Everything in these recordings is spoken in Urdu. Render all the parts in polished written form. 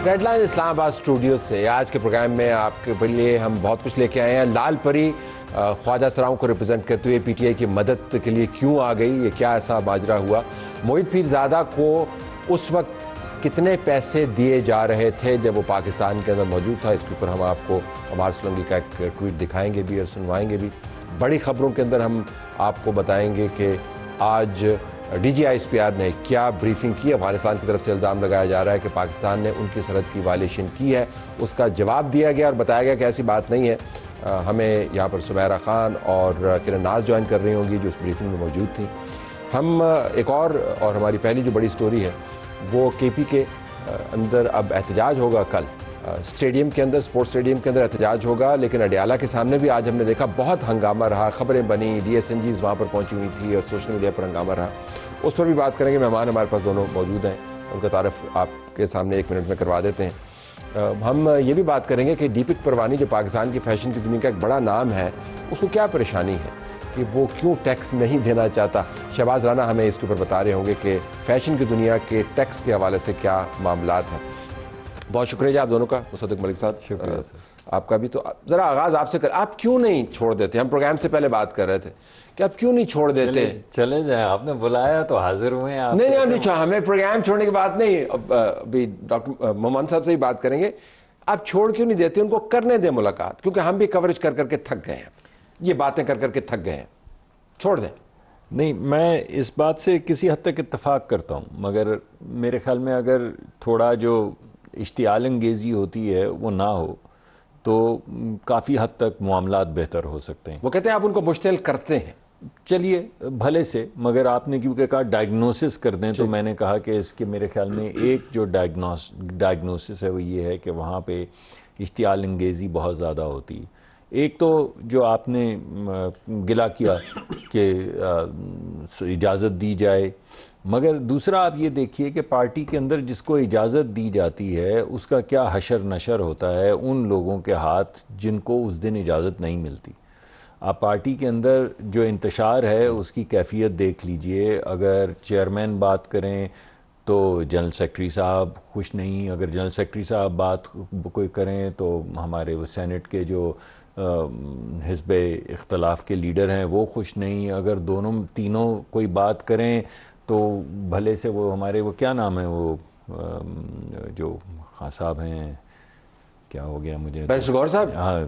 ریڈ لائن اسلام آباد اسٹوڈیو سے آج کے پروگرام میں آپ کے لیے ہم بہت کچھ لے کے آئے ہیں. لال پری خواجہ سراؤں کو ریپرزینٹ کرتے ہوئے پی ٹی آئی کی مدد کے لیے کیوں آ گئی, یہ کیا ایسا ماجرا ہوا, موہد پیرزادہ کو اس وقت کتنے پیسے دیے جا رہے تھے جب وہ پاکستان کے اندر موجود تھا, اس کے اوپر ہم آپ کو عمار سولنگی کا ایک ٹویٹ دکھائیں گے بھی اور سنوائیں گے بھی. بڑی خبروں کے اندر ہم آپ کو بتائیں گے کہ آج D G I S P R نے کیا بریفنگ کی. افغانستان کی طرف سے الزام لگایا جا رہا ہے کہ پاکستان نے ان کی سرحد کی وائلیشن کی ہے, اس کا جواب دیا گیا اور بتایا گیا کہ ایسی بات نہیں ہے. ہمیں یہاں پر سمیرہ خان اور کرن ناز جوائن کر رہی ہوں گی جو اس بریفنگ میں موجود تھیں. ہم ایک اور ہماری پہلی جو بڑی سٹوری ہے وہ کے پی کے اندر اب احتجاج ہوگا کل اسٹیڈیم کے اندر, اسپورٹس اسٹیڈیم کے اندر احتجاج ہوگا, لیکن اڈیالہ کے سامنے بھی آج ہم نے دیکھا بہت ہنگامہ رہا, خبریں بنی, ڈی ایس این جیز وہاں پر پہنچی ہوئی تھی اور سوشل میڈیا پر ہنگامہ رہا. اس پر بھی بات کریں گے. مہمان ہمارے پاس دونوں موجود ہیں, ان کا تعارف آپ کے سامنے ایک منٹ میں کروا دیتے ہیں. ہم یہ بھی بات کریں گے کہ دیپک پروانی جو پاکستان کی فیشن کی دنیا کا ایک بڑا نام ہے, اس کو کیا پریشانی ہے کہ وہ کیوں ٹیکس نہیں دینا چاہتا. شہباز رانا ہمیں اس کے اوپر بتا رہے ہوں گے کہ فیشن کی دنیا کے ٹیکس کے حوالے سے کیا معاملات ہیں. بہت شکریہ جی آپ دونوں کا. مصدق ملک صاحب شکریہ سر آپ کا بھی. تو ذرا آغاز آپ سے کر, آپ کیوں نہیں چھوڑ دیتے, ہم پروگرام سے پہلے بات کر رہے تھے کہ آپ کیوں نہیں چھوڑ دیتے. چلے جائیں, آپ نے بلایا تو حاضر ہوئے ہیں. نہیں ہم نہیں چھوڑا, ہمیں پروگرام چھوڑنے کی بات نہیں. ابھی ڈاکٹر محمد صاحب سے ہی بات کریں گے. آپ چھوڑ کیوں نہیں دیتے, ان کو کرنے دیں ملاقات, کیونکہ ہم بھی کوریج کر کر کے تھک گئے ہیں, یہ باتیں کر کر کے تھک گئے ہیں. چھوڑ دیں. نہیں, میں اس بات سے کسی حد تک اتفاق کرتا ہوں, مگر میرے خیال میں اگر تھوڑا جو اشتعال انگیزی ہوتی ہے وہ نہ ہو تو کافی حد تک معاملات بہتر ہو سکتے ہیں. وہ کہتے ہیں آپ ان کو مشتعل کرتے ہیں. چلیے بھلے سے, مگر آپ نے کیونکہ کہا ڈائگنوسس کر دیں تو میں نے کہا کہ اس کے میرے خیال میں ایک جو ڈائگنوسس ہے وہ یہ ہے کہ وہاں پہ اشتعال انگیزی بہت زیادہ ہوتی ہے. ایک تو جو آپ نے گلہ کیا کہ اجازت دی جائے, مگر دوسرا آپ یہ دیکھیے کہ پارٹی کے اندر جس کو اجازت دی جاتی ہے اس کا کیا حشر نشر ہوتا ہے ان لوگوں کے ہاتھ جن کو اس دن اجازت نہیں ملتی. آپ پارٹی کے اندر جو انتشار ہے اس کی کیفیت دیکھ لیجئے. اگر چیئرمین بات کریں تو جنرل سیکرٹری صاحب خوش نہیں, اگر جنرل سیکرٹری صاحب بات کوئی کریں تو ہمارے وہ سینٹ کے جو حزب اختلاف کے لیڈر ہیں وہ خوش نہیں, اگر دونوں تینوں کوئی بات کریں تو بھلے سے وہ ہمارے وہ کیا نام ہے وہ جو خان صاحب ہیں, کیا ہو گیا مجھے, بیرسٹر گوہر صاحب. ہاں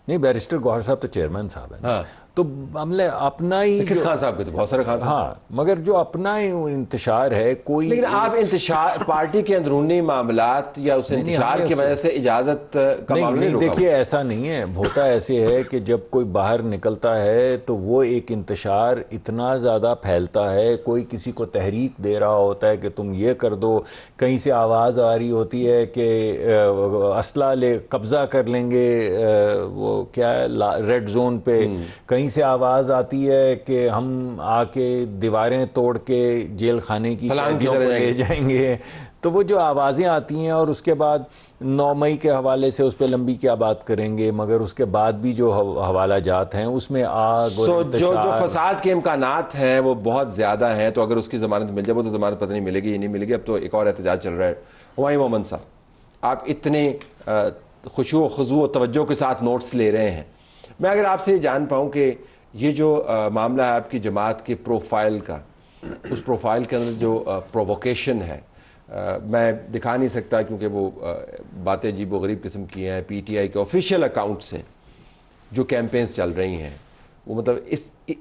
نہیں, بیرسٹر گوہر صاحب تو چیئرمین صاحب ہیں. تو عملے اپنا ہی کس خان صاحب کے تو بہت سارے خان صاحب. ہاں, مگر جو اپنا ہی انتشار ہے کوئی. لیکن آپ انتشار پارٹی کے اندرونی معاملات یا اس انتشار کی وجہ سے اجازت کا معاملہ نہیں روکا. دیکھیے ایسا نہیں ہے, ہوتا ایسے ہے کہ جب کوئی باہر نکلتا ہے تو وہ ایک انتشار اتنا زیادہ پھیلتا ہے, کوئی کسی کو تحریک دے رہا ہوتا ہے کہ تم یہ کر دو, کہیں سے آواز آ رہی ہوتی ہے کہ اسلحہ لے قبضہ کر لیں گے وہ کیا ہے ریڈ زون پہ, کہیں سے آواز آتی ہے کہ ہم آ کے دیواریں توڑ کے جیل خانے کی قیدیوں کو لے جائیں گے. تو وہ جو آوازیں آتی ہیں اور اس کے بعد 9 مئی کے حوالے سے اس پہ لمبی کیا بات کریں گے, مگر اس کے بعد بھی جو حوالہ جات ہیں اس میں آگ اور جو فساد کے امکانات ہیں وہ بہت زیادہ ہیں. تو اگر اس کی ضمانت مل جائے, وہ تو ضمانت پتہ نہیں ملے گی, یہ نہیں ملے گی. اب تو ایک اور احتجاج چل رہا ہے. ہمایوں مومن صاحب, آپ اتنے خشوع و خضوع و توجہ کے ساتھ نوٹس لے رہے ہیں, میں اگر آپ سے یہ جان پاؤں کہ یہ جو معاملہ ہے آپ کی جماعت کے پروفائل کا, اس پروفائل کے اندر جو پروووکیشن ہے, میں دکھا نہیں سکتا کیونکہ وہ باتیں عجیب و غریب قسم کی ہیں. پی ٹی آئی کے آفیشیل اکاؤنٹ سے جو کیمپینز چل رہی ہیں وہ مطلب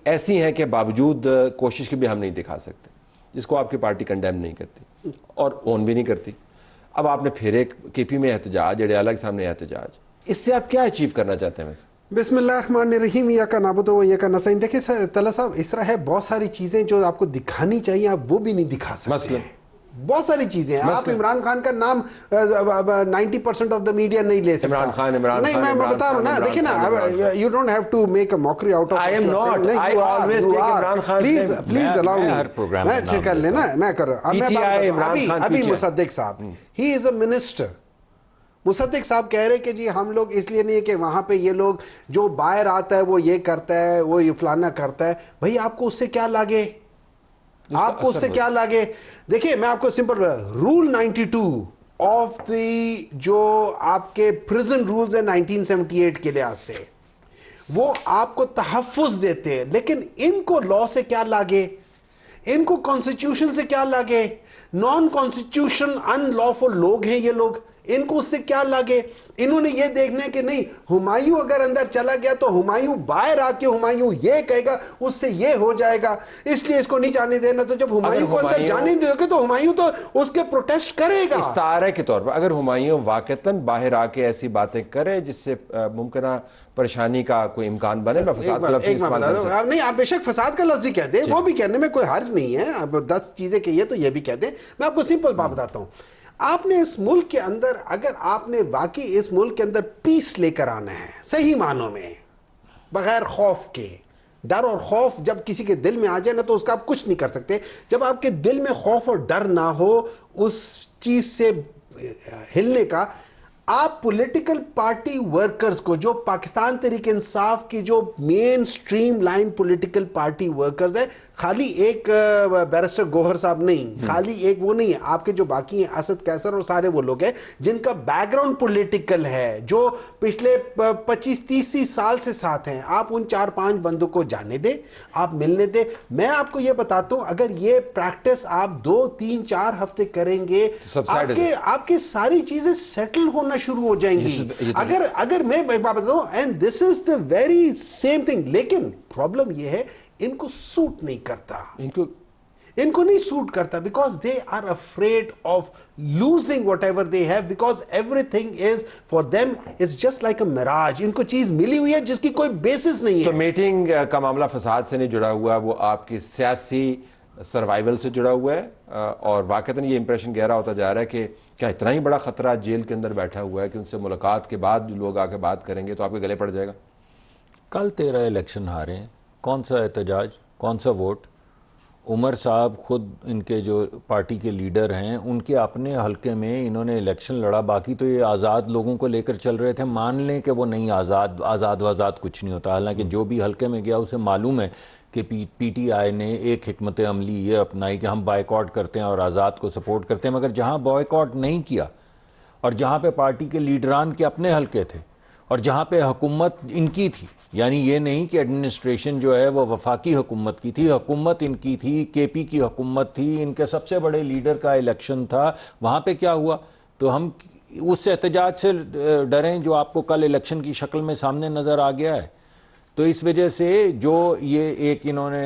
ایسی ہیں کہ باوجود کوشش کے بھی ہم نہیں دکھا سکتے, جس کو آپ کی پارٹی کنڈیم نہیں کرتی اور اون بھی نہیں کرتی. اب آپ نے پھر ایک کے پی میں احتجاج, اڈیالہ کے سامنے احتجاج, اس سے آپ کیا اچیو کرنا چاہتے ہیں ویسے؟ بسم اللہ الرحمن الرحیم. یا کا نابود و یا کا نستعین. دیکھیں طلعت صاحب, اس طرح ہے بہت ساری چیزیں جو آپ کو دکھانی چاہیے, آپ وہ بھی نہیں دکھا سکتے. مثلا بہت ساری چیزیں ہیں. آپ عمران خان کا نام 90% آف دا میڈیا نہیں لے سکتا. عمران خان نہیں, میں بتا رہا ہوں نا. دیکھیں نا, you don't have to make a mockery out of. I am not. I always take Imran Khan. Please allow me. ہر پروگرام میں کر لینا, میں کر ابھی مصدق صاحب, ہی از اے منسٹر. مصدق صاحب کہہ رہے کہ جی ہم لوگ اس لیے نہیں ہے کہ وہاں پہ یہ لوگ جو باہر آتا ہے وہ یہ کرتا ہے, وہ یہ فلانا کرتا ہے. بھائی آپ کو اس سے کیا لاگے, آپ کو اس سے کیا لاگے؟ دیکھیں میں آپ کو سمپل رول 92 آف دی جو آپ کے پرزن رولز ہیں 1978 کے لحاظ سے وہ آپ کو تحفظ دیتے ہیں، لیکن ان کو لا سے کیا لاگے، ان کو کانسٹیٹیوشن سے کیا لاگے؟ نان کانسٹیٹیوشن ان لافل لوگ ہیں یہ لوگ، ان کو اس سے کیا لاگے؟ انہوں نے یہ دیکھنا ہے کہ نہیں ہمایوں اگر اندر چلا گیا تو ہمایوں باہر آ کے ہمایوں یہ کہے گا اس سے یہ ہو جائے گا، اس لیے اس کو نہیں جانے دینا۔ تو جب ہمایوں کو اندر جانے دو گے تو ہمایوں تو اس کے پروٹیسٹ کرے گا۔ استعارے کے طور پر اگر ہمایوں واقعتاً باہر آ کے ایسی باتیں کرے جس سے ممکنہ پریشانی کا کوئی امکان بنے، میں فساد کا لفظ استعمال کروں نہیں، آپ بے شک فساد کا لفظ بھی کہہ دیں، وہ بھی کہنے میں کوئی حرج نہیں ہے، اب 10 چیزیں کہیے تو یہ بھی کہہ دیں۔ میں آپ کو سمپل بات بتاتا ہوں، آپ نے اس ملک کے اندر اگر آپ نے واقعی اس ملک کے اندر پیس لے کر آنا ہے صحیح معنوں میں، بغیر خوف کے، ڈر اور خوف جب کسی کے دل میں آ جائے نا تو اس کا آپ کچھ نہیں کر سکتے۔ جب آپ کے دل میں خوف اور ڈر نہ ہو اس چیز سے ہلنے کا، آپ پولیٹیکل پارٹی ورکرز کو، جو پاکستان تحریک انصاف کی جو mainstream line political party workers ہیں، خالی ایک بیرسٹر گوہر صاحب نہیں، خالی ایک وہ نہیں ہے، آپ کے جو باقی ہیں اسد قیصر اور سارے وہ لوگ ہیں جن کا بیک گراؤنڈ پولیٹیکل ہے، جو پچھلے 25-30 سال سے ساتھ ہیں، آپ ان 4-5 بندوں کو جانے دیں، آپ ملنے دیں۔ میں آپ کو یہ بتاتا ہوں اگر یہ پریکٹس آپ 2-3-4 ہفتے کریں گے آپ کے ساری چیزیں سیٹل ہونا شروع ہو جائیں گی۔ اگر میں بات بتاؤں and this is the very same thing, لیکن پرابلم یہ ہے ان کو سوٹ نہیں کرتا، ان کو نہیں سوٹ کرتا because they are afraid of losing whatever they have, because everything is for them is just like a mirage, ان کو چیز ملی ہوئی ہے جس کی کوئی بیسس نہیں ہے۔ تو میٹنگ کا معاملہ فساد سے نہیں جڑا ہوا، وہ آپ کی سیاسی سروائیول سے جڑا ہوا ہے، اور واقعتاً یہ امپریشن گہرا ہوتا جا رہا ہے کہ کیا اتنا ہی بڑا خطرہ جیل کے اندر بیٹھا ہوا ہے کہ ان سے ملاقات کے بعد جو لوگ آ کے بات کریں گے تو آپ کے گلے پڑ جائے گا؟ کل 13 الیکشن ہارے ہیں، کون سا احتجاج، کون سا ووٹ؟ عمر صاحب خود ان کے جو پارٹی کے لیڈر ہیں ان کے اپنے حلقے میں انہوں نے الیکشن لڑا، باقی تو یہ آزاد لوگوں کو لے کر چل رہے تھے۔ مان لیں کہ وہ نہیں، آزاد کچھ نہیں ہوتا، حالانکہ جو بھی حلقے میں گیا اسے معلوم ہے کہ پی ٹی آئی نے ایک حکمت عملی یہ اپنائی کہ ہم بائیکاٹ کرتے ہیں اور آزاد کو سپورٹ کرتے ہیں، مگر جہاں بائیکاٹ نہیں کیا اور جہاں پہ پارٹی کے لیڈران کے اپنے حلقے تھے اور جہاں پہ حکومت ان کی تھی، یعنی یہ نہیں کہ ایڈمنسٹریشن جو ہے وہ وفاقی حکومت کی تھی، حکومت ان کی تھی، کے پی کی حکومت تھی، ان کے سب سے بڑے لیڈر کا الیکشن تھا، وہاں پہ کیا ہوا؟ تو ہم اس احتجاج سے ڈریں جو آپ کو کل الیکشن کی شکل میں سامنے نظر آ گیا ہے۔ تو اس وجہ سے جو یہ ایک انہوں نے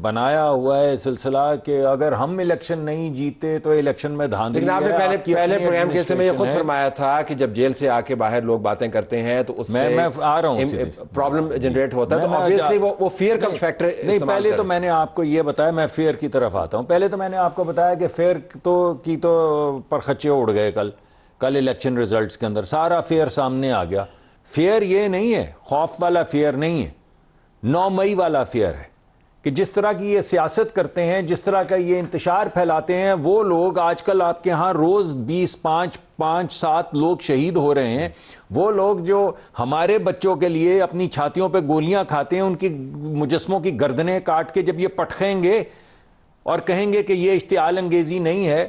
بنایا ہوا ہے سلسلہ کہ اگر ہم الیکشن نہیں جیتے تو الیکشن میں دھاندلی ہے۔ لیکن آپ نے پہلے پروگرام کے حصے میں یہ خود فرمایا تھا کہ جب جیل سے آ کے باہر لوگ باتیں کرتے ہیں تو اس سے میں آ رہا ہوں پرابلم جنریٹ ہوتا ہے، تو obviously وہ فیئر کا فیکٹر نہیں۔ پہلے تو میں نے آپ کو یہ بتایا، میں فیئر کی طرف آتا ہوں۔ پہلے تو میں نے آپ کو بتایا کہ فیئر کی تو پرخچے اڑ گئے کل الیکشن ریزلٹس کے اندر، سارا فیئر سامنے آ گیا۔ فیئر یہ نہیں ہے، خوف والا فیئر نہیں ہے، 9 مئی والا فیئر ہے کہ جس طرح کی یہ سیاست کرتے ہیں، جس طرح کا یہ انتشار پھیلاتے ہیں، وہ لوگ آج کل آپ کے ہاں روز 20 5-7 لوگ شہید ہو رہے ہیں، وہ لوگ جو ہمارے بچوں کے لیے اپنی چھاتیوں پہ گولیاں کھاتے ہیں، ان کی مجسموں کی گردنیں کاٹ کے جب یہ پٹخیں گے اور کہیں گے کہ یہ اشتعال انگیزی نہیں ہے،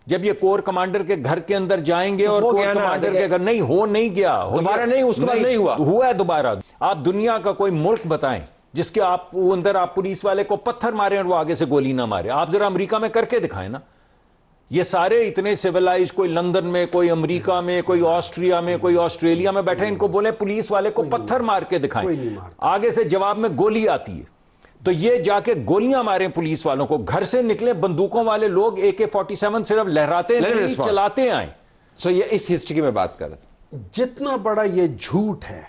جب یہ کور کمانڈر کے گھر کے اندر جائیں گے اور کور کمانڈر کے گھر نہیں گیا، دوبارہ نہیں، اس کے بعد نہیں ہوا ہے دوبارہ۔ آپ دنیا کا کوئی ملک بتائیں جس کے آپ اندر آپ پولیس والے کو پتھر مارے اور وہ آگے سے گولی نہ مارے؟ آپ ذرا امریکہ میں کر کے دکھائیں نا۔ یہ سارے اتنے سیولائز، کوئی لندن میں، کوئی امریکہ میں، کوئی آسٹریا میں، کوئی آسٹریلیا میں بیٹھے، ان کو بولیں پولیس والے کو پتھر مار کے دکھائیں، آگے سے جواب میں گولی آتی ہے۔ تو یہ جا کے گولیاں ماریں پولیس والوں کو، گھر سے نکلے بندوقوں والے لوگ AK-47 صرف لہراتے ہیں، چلاتے آئیں۔ سو یہ اس ہسٹری کی میں بات کر رہا تھا، جتنا بڑا یہ جھوٹ ہے،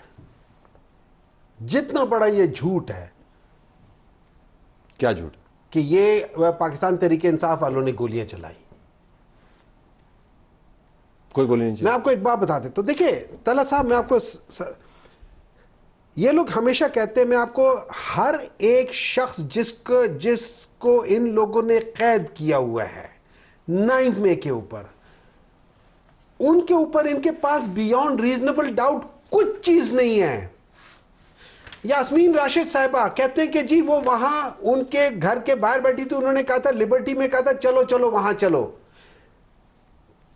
جتنا بڑا یہ جھوٹ ہے۔ کیا جھوٹ؟ کہ یہ پاکستان تحریک انصاف والوں نے گولیاں چلائی۔ کوئی گولی نہیں چلائی۔ میں آپ کو ایک بات بتا دیتا ہوں، دیکھیں طلعت صاحب، میں آپ کو یہ لوگ ہمیشہ کہتے ہیں، میں آپ کو ہر ایک شخص جس کو ان لوگوں نے قید کیا ہوا ہے 9 مئی کے اوپر، ان کے اوپر ان کے پاس بیونڈ ریزنیبل ڈاؤٹ کچھ چیز نہیں ہے۔ یاسمین راشد صاحبہ کہتے ہیں کہ جی وہ وہاں ان کے گھر کے باہر بیٹھی تھی، انہوں نے کہا تھا لبرٹی میں، کہا تھا چلو وہاں چلو۔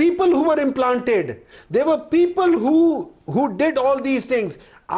people who were implanted, there were people who did all these things.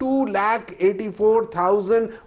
2,84,000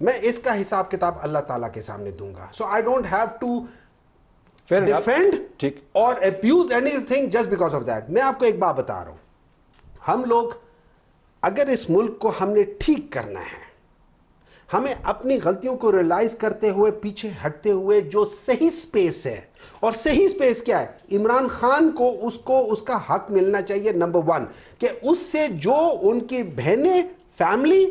میں اس کا حساب کتاب اللہ تعالیٰ کے سامنے دوں گا. So I don't have to defend اور abuse anything just because of that. میں آپ کو ایک بات بتا رہا ہوں, ہم لوگ اگر اس ملک کو ہم نے ٹھیک کرنا ہے, ہمیں اپنی غلطیوں کو ریلائز کرتے ہوئے پیچھے ہٹتے ہوئے جو صحیح سپیس ہے, اور صحیح سپیس کیا ہے, عمران خان کو اس کا حق ملنا چاہیے نمبر 1, کہ اس سے جو ان کی بہنیں, فیملی,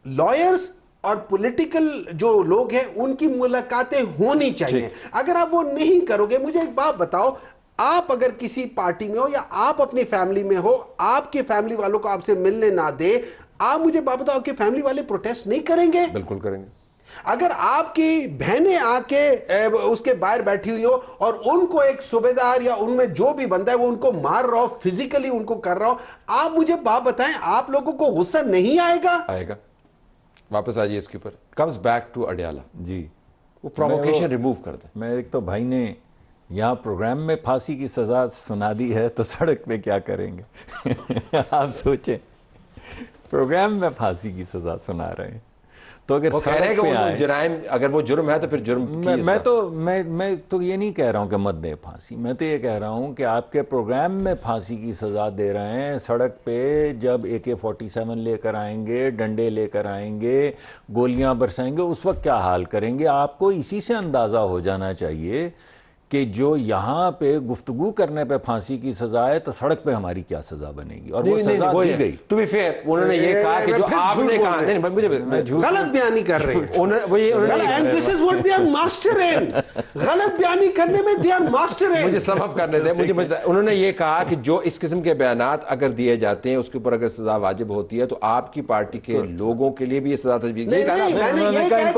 لائرز اور پولیٹیکل جو لوگ ہیں ان کی ملاقاتیں ہونی چاہیے. اگر آپ وہ نہیں کرو گے, مجھے ایک بات بتاؤ, آپ اگر کسی پارٹی میں ہو یا آپ اپنی فیملی میں ہو, آپ کے فیملی والوں کو آپ سے ملنے نہ دے, آپ مجھے بات بتاؤ آپ کے فیملی والے پروٹیسٹ نہیں کریں گے؟ بالکل کریں گے. اگر آپ کی بہنیں آ کے اس کے باہر بیٹھی ہوئی ہو اور ان کو ایک صوبیدار یا ان میں جو بھی بندہ ہے وہ ان کو مار رہا ہو, فزیکلی ان کو کر رہا ہو, آپ مجھے بات بتائیں, آپ لوگوں کو غصہ نہیں آئے گا؟ آئے گا. واپس آجیے اس کے اوپر. Comes back to Adiala. جی, وہ پرووکیشن ریموو کر دیں. میں ایک تو بھائی نے یہاں پروگرام میں پھانسی کی سزا سنا دی ہے, تو سڑک پہ کیا کریں گے؟ آپ سوچیں, پروگرام میں پھانسی کی سزا سنا رہے ہیں, تو اگر سڑک پہ آئے, جرائم اگر وہ جرم ہے تو پھر جرم کی میں تو یہ نہیں کہہ رہا ہوں کہ مت دیں پھانسی, میں تو یہ کہہ رہا ہوں کہ آپ کے پروگرام میں پھانسی کی سزا دے رہے ہیں, سڑک پہ جب AK-47 لے کر آئیں گے, ڈنڈے لے کر آئیں گے, گولیاں برسائیں گے, اس وقت کیا حال کریں گے؟ آپ کو اسی سے اندازہ ہو جانا چاہیے کہ جو یہاں پہ گفتگو کرنے پہ پھانسی کی سزا ہے, تو سڑک پہ ہماری کیا سزا بنے گی؟ اور وہ سزا دی گئی. ٹو بی فیئر, انہوں نے یہ کہا کہ جو آپ نے کہا, نہیں غلط بیانی کر رہے ہیں, and this is what they are master in. غلط بیانی کرنے میں they are master in. مجھے سم اپ کرنے دیں. انہوں نے یہ کہا کہ جو اس قسم کے بیانات اگر دیے جاتے ہیں اس کے اوپر اگر سزا واجب ہوتی ہے تو آپ کی پارٹی کے لوگوں کے لیے بھی یہ سزا تجویز. میں نے یہ کہا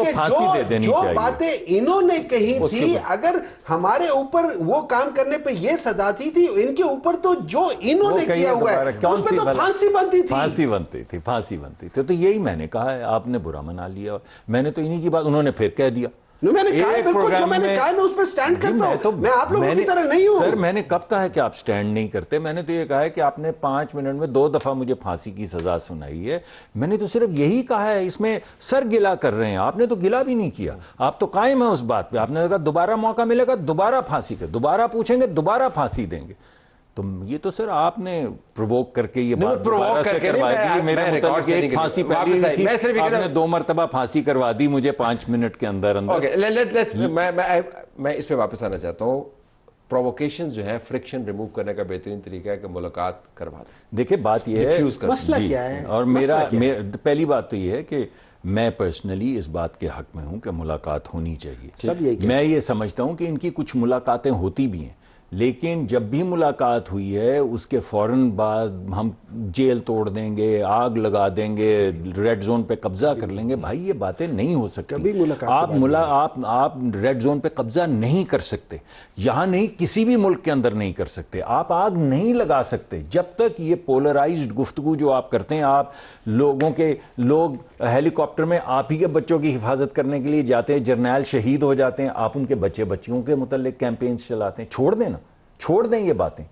کہ جو باتیں انہوں نے کہی تھی, اگر ہمارے اوپر وہ کام کرنے پہ یہ سزا تھی, ان کے اوپر تو جو انہوں نے کیا ہوا ہے اس پہ تو پھانسی بنتی تھی. پھانسی بنتی تھی. تو یہی میں نے کہا ہے, آپ نے برا منا لیا. میں نے تو انہی کی بات, انہوں نے پھر کہہ دیا. میں نے کہا بالکل, جو میں نے کہا میں اس پہ سٹینڈ کرتا ہوں, میں آپ لوگوں کی طرح نہیں ہوں. سر میں نے کب کہا ہے کہ آپ سٹینڈ نہیں کرتے؟ میں نے تو یہ کہا ہے کہ آپ نے 5 منٹ میں 2 دفعہ مجھے پھانسی کی سزا سنائی ہے. میں نے تو صرف یہی کہا ہے, اس میں سر گلا کر رہے ہیں. آپ نے تو گلا بھی نہیں کیا, آپ تو قائم ہیں اس بات پہ. آپ نے کہا دوبارہ موقع ملے گا دوبارہ پھانسی کا, دوبارہ پوچھیں گے دوبارہ پھانسی دیں گے. تو یہ تو سر آپ نے پرووک کر کے یہ بات دوبارہ سے کروا دی. میرے مطابق ایک پھانسی پہلی تھی, آپ نے 2 مرتبہ پھانسی کروا دی مجھے 5 منٹ کے اندر اندر. میں اس پہ واپس آنا چاہتا ہوں. پرووکیشن جو ہے, فرکشن ریموو کرنے کا بہترین طریقہ ہے کہ ملاقات کروا دیں. دیکھیں بات یہ ہے, مسئلہ کیا ہے, اور میرا پہلی بات تو یہ ہے کہ میں پرسنلی اس بات کے حق میں ہوں کہ ملاقات ہونی چاہیے. میں یہ سمجھتا ہوں کہ ان کی کچھ ملاقاتیں ہوتی بھی ہیں, لیکن جب بھی ملاقات ہوئی ہے اس کے فوراً بعد ہم جیل توڑ دیں گے, آگ لگا دیں گے, ریڈ زون پہ قبضہ کر لیں گے. بھائی یہ باتیں نہیں ہو سکتی. آپ ریڈ زون پہ قبضہ نہیں کر سکتے, یہاں نہیں, کسی بھی ملک کے اندر نہیں کر سکتے. آپ آگ نہیں لگا سکتے جب تک یہ پولرائزڈ گفتگو جو آپ کرتے ہیں. آپ لوگ ہیلی کاپٹر میں آپ ہی کے بچوں کی حفاظت کرنے کے لیے جاتے ہیں, جرنیل شہید ہو جاتے ہیں, آپ ان کے بچیوں کے متعلق کیمپینز چلاتے ہیں. چھوڑ دیں یہ باتیں.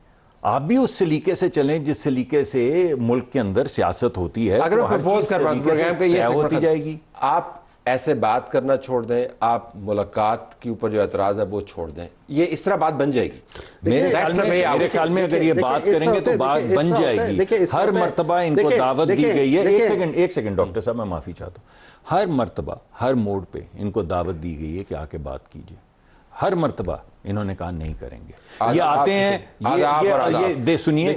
آپ بھی اس سلیقے سے چلیں جس سلیقے سے ملک کے اندر سیاست ہوتی ہے. اگر پرپوز کر پروگرام پہ یہ ہوتی جائے گی. آپ ایسے بات کرنا چھوڑ دیں, آپ ملاقات کے اوپر جو اعتراض ہے وہ چھوڑ دیں, یہ اس طرح بات بن جائے گی. میرے خیال میں اگر یہ بات کریں گے تو بات بن جائے گی. ہر مرتبہ ان کو دعوت دی گئی ہے. ایک سیکنڈ ڈاکٹر صاحب, میں معافی چاہتا ہوں. ہر مرتبہ ہر موڑ پہ ان کو دعوت دی گئی ہے کہ آ کے بات کیجیے. ہر مرتبہ انہوں نے کہا نہیں کریں گے. یہ آتے ہیں, سنیے,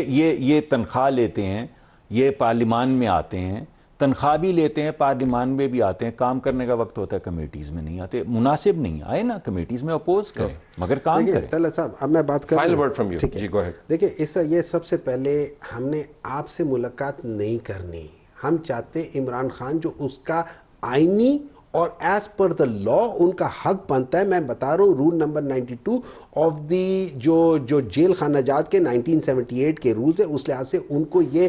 یہ تنخواہ لیتے ہیں, یہ پارلیمان میں آتے ہیں, تنخواہ بھی لیتے ہیں, پارلیمان میں بھی آتے ہیں, کام کرنے کا وقت ہوتا ہے کمیٹیز میں نہیں آتے. مناسب نہیں آئے نا کمیٹیز میں, اپوز کریں مگر کام کریں. طلعت صاحب اب میں بات کروں, فائنل ورڈ فرام یو. جی گو اہیڈ. دیکھیں یہ سب سے پہلے ہم نے آپ سے ملاقات نہیں کرنی. ہم چاہتے عمران خان جو اس کا آئینی اور ایز پر دا لا ان کا حق بنتا ہے. میں بتا رہا ہوں رول نمبر 92 آف دی جو جیل خانہ جات کے 1978 کے رولز ہیں, اس لحاظ سے ان کو یہ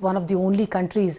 one of the only countries,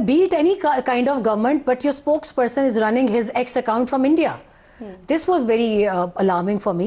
be it any kind of government, but your spokesperson is running his ex account from India. This was very alarming for me,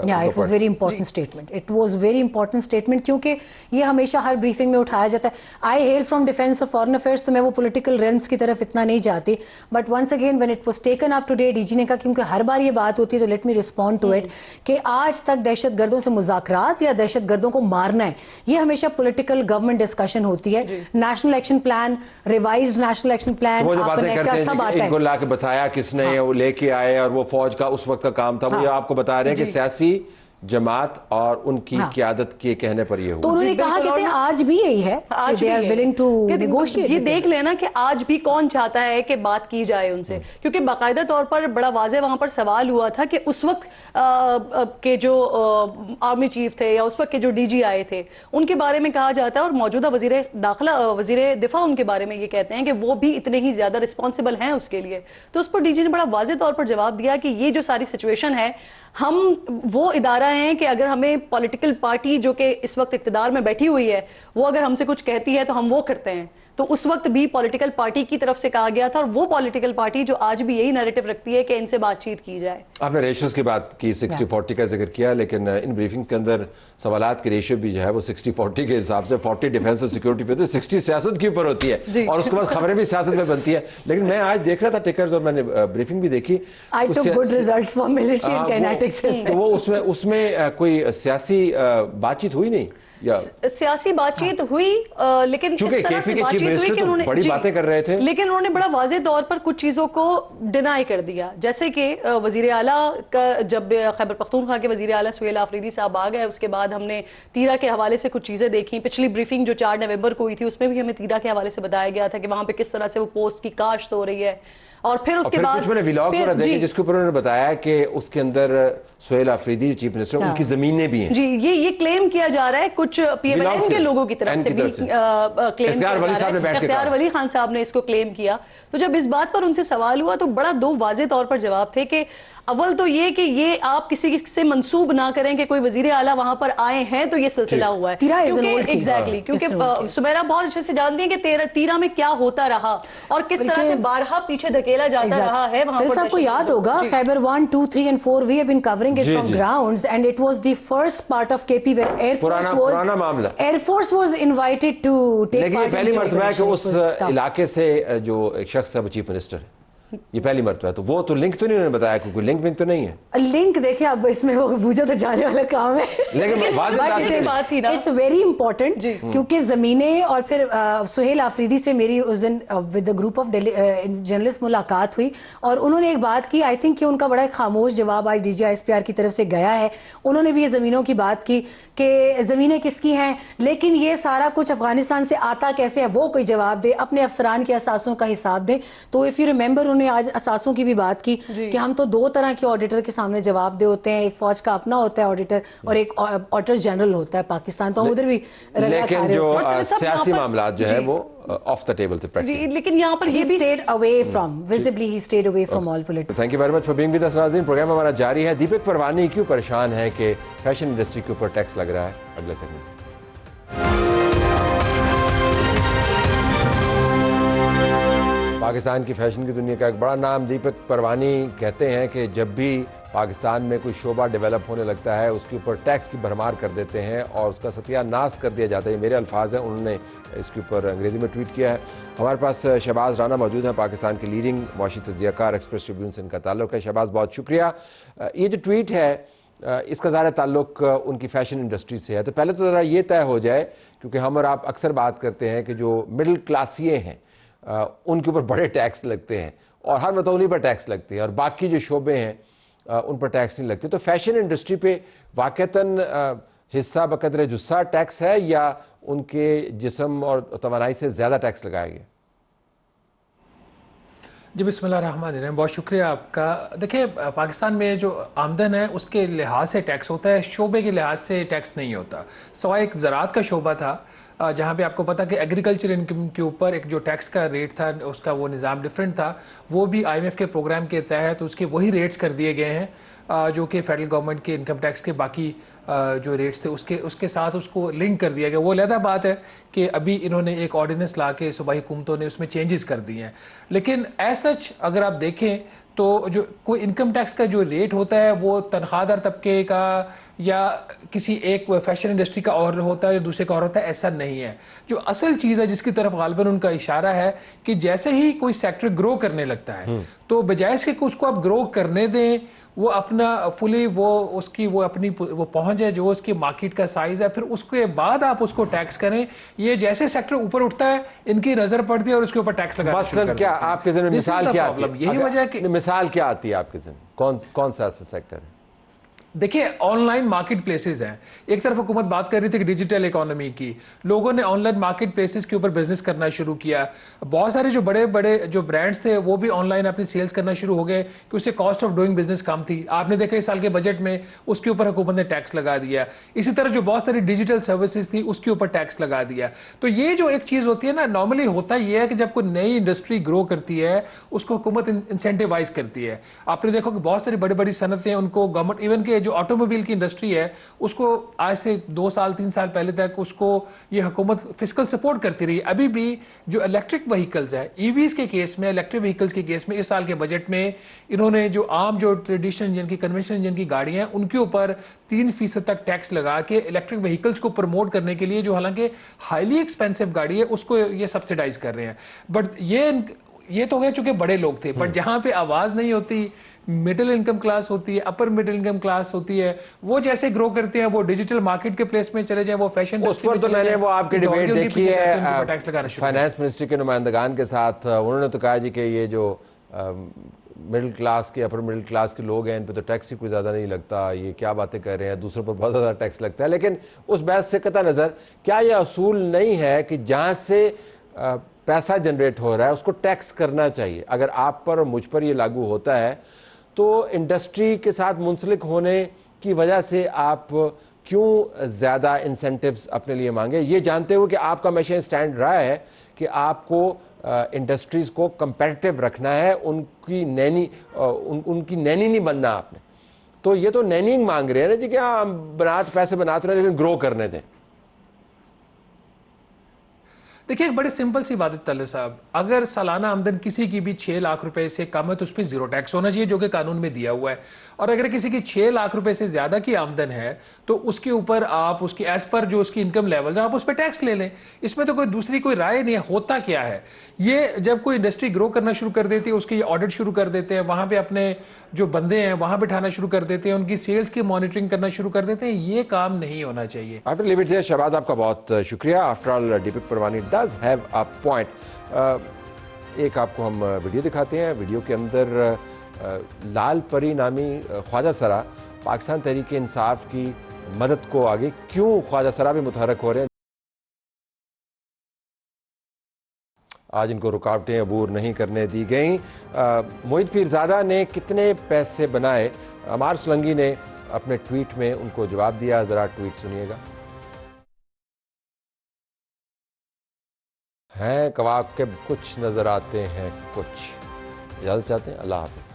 it was very important statement. It was very important statement کیونکہ یہ ہمیشہ ہر بریفنگ میں اٹھایا جاتا ہے. I hail from defense of foreign affairs, تو میں وہ political realms کی طرف اتنا نہیں جاتی, but once again when it was taken up today, D G نے کہا کیونکہ ہر بار یہ بات ہوتی ہے تو let me respond to it کہ آج تک دہشت گردوں سے مذاکرات یا دہشت گردوں کو مارنا ہے, یہ ہمیشہ پولیٹیکل گورنمنٹ ڈسکشن ہوتی ہے. National action plan, revised national action plan, وہ جو باتیں کرتے ہیں کہ ان کو لا کے بسایا کس نے, وہ لے کے آئے, اور وہ فوج کا اس وقت کا کام تھا, وہ آپ کو بتا رہے ہیں کہ سیاسی جماعت اور ان کی قیادت کے کہنے پر یہ ہوا. تو انہوں نے کہا کہ آج بھی یہی ہے, they are willing to negotiate. یہ دیکھ لینا کہ آج بھی کون چاہتا ہے کہ بات کی جائے ان سے, کیونکہ باقاعدہ طور پر بڑا واضح وہاں پر سوال ہوا تھا کہ اس وقت کے جو آرمی چیف تھے یا اس وقت کے جو ڈی جی آئے تھے ان کے بارے میں کہا جاتا ہے, اور موجودہ وزیر دفاع ان کے بارے میں یہ کہتے ہیں کہ وہ بھی اتنے ہی زیادہ رسپانسبل ہیں اس کے لیے. تو اس پر ڈی جی نے بڑا واضح طور پر جواب دیا کہ یہ جو ساری سچویشن ہے, ہم وہ ادارہ ہیں کہ اگر ہمیں پولیٹیکل پارٹی جو کہ اس وقت اقتدار میں بیٹھی ہوئی ہے وہ اگر ہم سے کچھ کہتی ہے تو ہم وہ کرتے ہیں. تو اس وقت بھی پولیٹیکل پارٹی کی طرف سے کہا گیا تھا, اور وہ پولیٹیکل پارٹی جو آج بھی یہی نیریٹو رکھتی ہے کہ ان سے بات چیت کی جائے. آپ نے ریشوز کی بات کی, 60-40 کا ذکر کیا, لیکن ان بریفنگ کے اندر سوالات کی ریشو بھی جو ہے وہ 60-40 کے حساب سے 40 ڈیفنس اور سیکورٹی پہ ہوتی ہے, 60 سیاست کے اوپر ہوتی ہے, اور اس کے بعد خبریں بھی سیاست میں بنتی ہیں. لیکن میں آج دیکھ رہا تھا ٹکرز, اور میں نے بریفنگ بھی دیکھی, I took good results for military and kinetics. تو وہ اس میں کوئی سیاسی بات چیت ہوئی نہیں, سیاسی بات چیت ہوئی, لیکن اس طرح سے بات چیت ہوئی کہ انہوں نے بڑی باتیں کر رہے تھے, لیکن انہوں نے بڑا واضح طور پر کچھ چیزوں کو ڈینائی کر دیا. جیسے کہ وزیر اعلیٰ کا جب خیبر پختونخوا کے وزیر اعلیٰ سہیل آفریدی صاحب آ گئے, اس کے بعد ہم نے تیرا کے حوالے سے کچھ چیزیں دیکھیں. پچھلی بریفنگ جو 4 نومبر کو ہوئی تھی اس میں بھی ہمیں تیرا کے حوالے سے بتایا گیا تھا کہ وہاں پہ کس طرح سے وہ پوسٹ کی کاشت ہو رہی ہے. اور پھر اس کے بعد کچھ میں نے ولاگ وغیرہ دیکھے جس کے اوپر انہوں نے بتایا کہ اس کے اندر سہیل آفریدی چیف منسٹر ان کی زمینیں بھی ہیں. جی یہ کلیم کیا جا رہا ہے کچھ پی ایم ایل این کے لوگوں کی طرف سے بھی کلیم کیا جا رہا ہے. اختیار ولی خان صاحب نے اس کو کلیم کیا. تو جب اس بات پر ان سے سوال ہوا تو بڑا 2 واضح طور پر جواب تھے کہ اول تو یہ کہ یہ آپ کسی سے منسوب نہ کریں کہ کوئی وزیر اعلیٰ وہاں پر آئے ہیں تو یہ سلسلہ ہوا ہے. کیونکہ سمیرا بہت اچھے سے جانتی ہیں کہ تیرا میں کیا ہوتا رہا اور کس طرح سے بارہا پیچھے دھکیلا جاتا رہا ہے. وہاں پر سب کو یاد ہوگا خیبر 1, 2, 3 and 4 we have been covering it from grounds, and it was the first part of KP where Air Force was invited to take part. لیکن پہلی مرتبہ ہے کہ اس علاقے سے جو ایک شخص ہے وہ چیف منسٹر ہے, یہ پہلی مرتبہ ہے. تو وہ تو لنک تو نہیں انہوں نے بتایا, کوئی لنک تو نہیں ہے. لنک دیکھیں اب اس میں وہ بوجھا تو جانے والا کام ہے, لیکن بات تھی نا, اٹس ویری امپورٹنٹ کیونکہ زمینیں. اور پھر سہیل آفریدی سے میری اس دن with a group of journalist ملاقات ہوئی, اور انہوں نے ایک بات کی, آئی تھنک کہ ان کا بڑا ایک خاموش جواب آج D G I S P R کی طرف سے گیا ہے. انہوں نے بھی یہ زمینوں کی بات کی کہ زمینیں کس کی ہیں, لیکن یہ سارا کچھ افغانستان سے آتا کیسے ہے وہ کوئی جواب دے, اپنے افسران کے اثاثوں کا حساب دے. تو اف یو ریمبر انہوں نے آج اثاثوں کی بھی بات کی کہ ہم تو 2 طرح کے آڈیٹر کے سامنے جواب دے ہوتے ہیں, ایک فوج کا اپنا ہوتا ہے آڈیٹر اور ایک آڈیٹر جنرل ہوتا ہے پاکستان. تو ہم ادھر بھی لیکن جو سیاسی معاملات جو ہے وہ آف دا ٹیبل تھے. لیکن یہاں پر he stayed away from, visibly he stayed away from all politics. Thank you very much for being with us ناظرین. پروگرام ہمارا جاری ہے. دیپک پروانی کیوں پریشان ہے کہ فیشن انڈسٹری کے اوپر ٹیکس لگ رہا ہے, اگلے سیگمنٹ. پاکستان کی فیشن کی دنیا کا ایک بڑا نام دیپک پروانی کہتے ہیں کہ جب بھی پاکستان میں کوئی شعبہ ڈیولپ ہونے لگتا ہے اس کے اوپر ٹیکس کی بھرمار کر دیتے ہیں اور اس کا ستیہ ناس کر دیا جاتا ہے. یہ میرے الفاظ ہیں, انہوں نے اس کے اوپر انگریزی میں ٹویٹ کیا ہے. ہمارے پاس شہباز رانا موجود ہیں, پاکستان کے لیڈنگ معاشی تجزیہ کار, ایکسپریس ٹریبیون سے ان کا تعلق ہے. شہباز بہت شکریہ. یہ جو ٹویٹ ہے اس کا ظاہر تعلق ان کی فیشن انڈسٹری سے ہے. تو پہلے تو ذرا یہ طے ہو جائے, کیونکہ ہم اور آپ اکثر بات کرتے ہیں کہ جو مڈل کلاسیے ہیں ان کے اوپر بڑے ٹیکس لگتے ہیں اور ہر متولی پر ٹیکس لگتے ہیں, اور باقی جو شعبے ہیں ان پر ٹیکس نہیں لگتے. تو فیشن انڈسٹری پہ واقعتاً حصہ بقدر جثہ ٹیکس ہے یا ان کے جسم اور توانائی سے زیادہ ٹیکس لگایا گیا؟ جی بسم اللہ الرحمن الرحیم, بہت شکریہ آپ کا. دیکھیں پاکستان میں جو آمدن ہے اس کے لحاظ سے ٹیکس ہوتا ہے, شعبے کے لحاظ سے ٹیکس نہیں ہوتا. سوائے ایک زراعت کا شعبہ تھا جہاں پہ آپ کو پتا کہ ایگریکلچر انکم کے اوپر ایک جو ٹیکس کا ریٹ تھا اس کا وہ نظام ڈیفرنٹ تھا, وہ بھی آئی ایم ایف کے پروگرام کے تحت اس کے وہی ریٹس کر دیے گئے ہیں جو کہ فیڈرل گورنمنٹ کے انکم ٹیکس کے باقی جو ریٹس تھے اس کے ساتھ اس کو لنک کر دیا گیا. وہ علیحدہ بات ہے کہ ابھی انہوں نے ایک آرڈیننس لا کے صوبائی حکومتوں نے اس میں چینجز کر دیے ہیں, لیکن ایز سچ اگر آپ دیکھیں تو جو کوئی انکم ٹیکس کا جو ریٹ ہوتا ہے وہ تنخواہ دار طبقے کا یا کسی ایک فیشن انڈسٹری کا اور ہوتا ہے یا دوسرے کا اور ہوتا ہے, ایسا نہیں ہے. جو اصل چیز ہے جس کی طرف غالباً ان کا اشارہ ہے کہ جیسے ہی کوئی سیکٹر گرو کرنے لگتا ہے تو بجائے اس کے کہ اس کو آپ گرو کرنے دیں, وہ اپنا فلی اس کی اپنی وہ پہنچ ہے جو اس کی مارکیٹ کا سائز ہے, پھر اس کے بعد آپ اس کو ٹیکس کریں. یہ جیسے سیکٹر اوپر اٹھتا ہے ان کی نظر پڑتی ہے اور اس کے اوپر ٹیکس لگانا شروع کر دیتے ہیں. آپ کے ذہن میں مثال کیا آتی ہے؟ یہی وجہ ہے کہ مثال کیا آتی ہے آپ کے ذہن, کون سا ایسا سیکٹر ہے؟ دیکھیں آن لائن مارکیٹ پلیسز ہیں. ایک طرف حکومت بات کر رہی تھی کہ ڈیجیٹل اکانومی کی, لوگوں نے آن لائن مارکیٹ پلیسز کے اوپر بزنس کرنا شروع کیا. بہت سارے جو بڑے بڑے جو برانڈز تھے وہ بھی آن لائن اپنی سیلز کرنا شروع ہو گئے کہ اسے کاسٹ آف ڈوئنگ بزنس کم تھی. آپ نے دیکھا اس سال کے بجٹ میں اس کے اوپر حکومت نے ٹیکس لگا دیا. اسی طرح جو بہت ساری ڈیجیٹل سروسز تھی اس کے اوپر ٹیکس لگا دیا. تو یہ جو ایک چیز ہوتی ہے نا, نارملی ہوتا یہ ہے کہ جب کوئی نئی انڈسٹری گرو کرتی ہے اس کو حکومت انسینٹیوائز کرتی ہے. آپ نے دیکھا کہ بہت ساری بڑی بڑی صنعتیں ان کو گورنمنٹ, ایون کہ جو آٹو موبائل کی انڈسٹری ہے اس کو آج سے 2 سال 3 سال پہلے تک اس کو یہ حکومت فسکل سپورٹ کرتی رہی. ابھی بھی جو الیکٹرک وہیکلز ہے, ای ویز کے کیس میں, الیکٹرک وہیکلز کے کیس میں اس سال کے بجٹ میں انہوں نے جو عام جو ٹریڈیشنل انجن کی کنونشنل انجن کی گاڑیاں ہیں ان کے اوپر 3% تک ٹیکس لگا کے الیکٹرک وہیکلز کو پروموٹ کرنے کے لیے, جو حالانکہ ہائیلی ایکسپینسو گاڑی ہے, اس کو یہ سبسیڈائز کر رہے ہیں. بٹ یہ تو گئے چونکہ بڑے لوگ تھے, بٹ جہاں پہ آواز نہیں ہوتی, مڈل انکم کلاس ہوتی ہے, اپر مڈل انکم کلاس ہوتی ہے, وہ جیسے گرو کرتے ہیں, وہ ڈیجیٹل مارکیٹ کے پلیس میں چلے جائیں, وہ فیشن اس پر تو میں نے وہ آپ کی ڈیبیٹ دیکھی ہے فائنانس منسٹری کے نمائندگان کے ساتھ. انہوں نے تو کہا جی کہ یہ جو مڈل کلاس کے اپر مڈل کلاس کے لوگ ہیں ان پہ تو ٹیکس ہی کوئی زیادہ نہیں لگتا, یہ کیا باتیں کر رہے ہیں, دوسروں پر بہت زیادہ ٹیکس لگتا ہے. لیکن اس بحث سے قطع نظر کیا یہ اصول نہیں ہے کہ جہاں سے پیسہ جنریٹ ہو رہا ہے اس کو ٹیکس کرنا چاہیے؟ اگر آپ پر اور مجھ پر یہ لاگو ہوتا ہے تو انڈسٹری کے ساتھ منسلک ہونے کی وجہ سے آپ کیوں زیادہ انسینٹیوز اپنے لیے مانگے, یہ جانتے ہوئے کہ آپ کا ہمیشہ اسٹینڈ رہا ہے کہ آپ کو انڈسٹریز کو کمپیٹیٹیو رکھنا ہے, ان کی نینی نہیں بننا آپ نے. تو یہ تو نیننگ مانگ رہے ہیں نا جی کہ ہم پیسے بناتے رہے لیکن گرو کرنے دیں. دیکھیں ایک بڑی سمپل سی بات ہے طلعت صاحب, اگر سالانہ آمدن کسی کی بھی 6 لاکھ روپے سے کم ہے تو اس پہ 0 ٹیکس ہونا چاہیے جو کہ قانون میں دیا ہوا ہے. اور اگر کسی کی 6 لاکھ روپے سے زیادہ کی آمدن ہے تو اس کے اوپر آپ اس کی ایز پر جو اس کی انکم لیولز ہیں آپ اس پہ ٹیکس لے لیں. اس میں تو کوئی دوسری کوئی رائے نہیں ہے. ہوتا کیا ہے, یہ جب کوئی انڈسٹری گرو کرنا شروع کر دیتی ہے اس کی یہ آڈٹ شروع کر دیتے ہیں, وہاں پہ اپنے جو بندے ہیں وہاں بٹھانا شروع کر دیتے ہیں, ان کی سیلز کی مانیٹرنگ کرنا شروع کر دیتے ہیں. یہ کام نہیں ہونا چاہیے. شہباز آپ کا بہت شکریہ. After all Deepak Perwani does have a point. ایک آپ کو ہم ویڈیو دکھاتے ہیں. ویڈیو کے اندر لال پری نامی خواجہ سرا پاکستان تحریک انصاف کی مدد کو آگے کیوں خواجہ سرا بھی متحرک ہو رہے ہیں. آج ان کو رکاوٹیں عبور نہیں کرنے دی گئیں. موحد پیرزادہ نے کتنے پیسے بنائے, عمار سلنگی نے اپنے ٹویٹ میں ان کو جواب دیا. ذرا ٹویٹ سنیے گا. ہیں کواکب کچھ نظر آتے ہیں کچھ. اجازت چاہتے ہیں. اللہ حافظ.